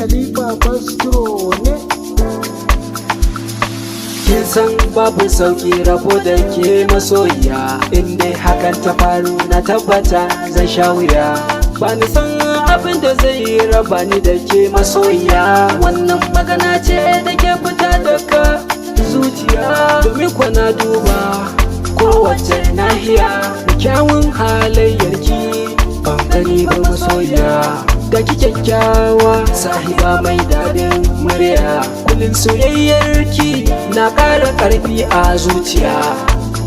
Khalifa Castro ne. Kin san babu sauki rabo da ke masoyiya, in dai hakan ta faru na tabbata zan sha wuya. Ba ni san abin da zai raba ni da ke masoyiya, wannan magana ce da ke fita daga zuciya. Domin kwana duba kowace nahiya da kyawun halayyarki, ban gani ba masoyiya. Da ki kyakkyawa sahiba mai daɗin murya, kullum soyayyarki na ƙara ƙarfi a zuciya.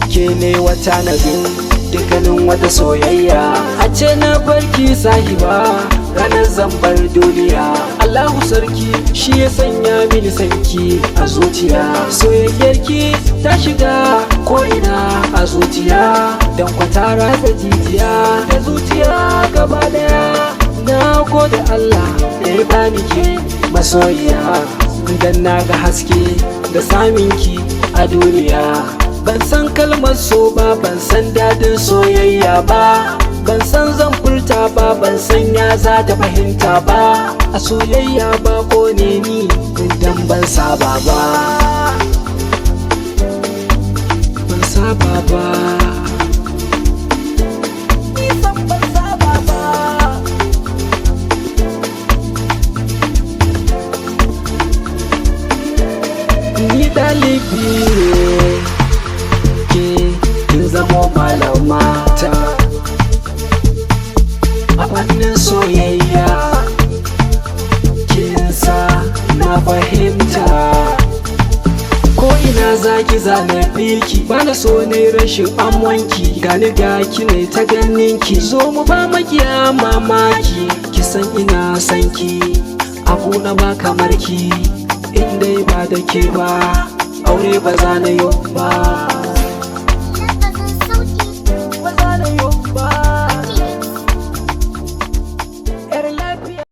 Ke ne wata na dukkanin wata soyayya, a ce na barki sahiba ranar zambar duniya. Allahu sarki shi ya sanya mini sanki a zuciya, soyayyarki ta shiga ko'ina a zuciya, don kwata ratsa jijiya da zuciya gaba daya. Na gode Allah da ya bani ke masoyiya, dan na ga haske da saminki a duniya. Ban san kalmar so ba, ban san dadin soyayya ba, ban san zan furta ba, ban san ya za ta fahimta ba. A soyayya ba ko ne ni dan ban saba ba, ban saba ba. Ni ɗalibi ne ke, kin zamo malamata a fannin soyayya, kin sa na fahimta. Ko ina zaki zane biki, bana so ne rashin amonki, gani ga ki ne ta ganinki. Zo mu ba makiya mamaki, ki san ina sanki, abu na ba kamar ki. In dai ba da ke ba, aure ba za na yi ba.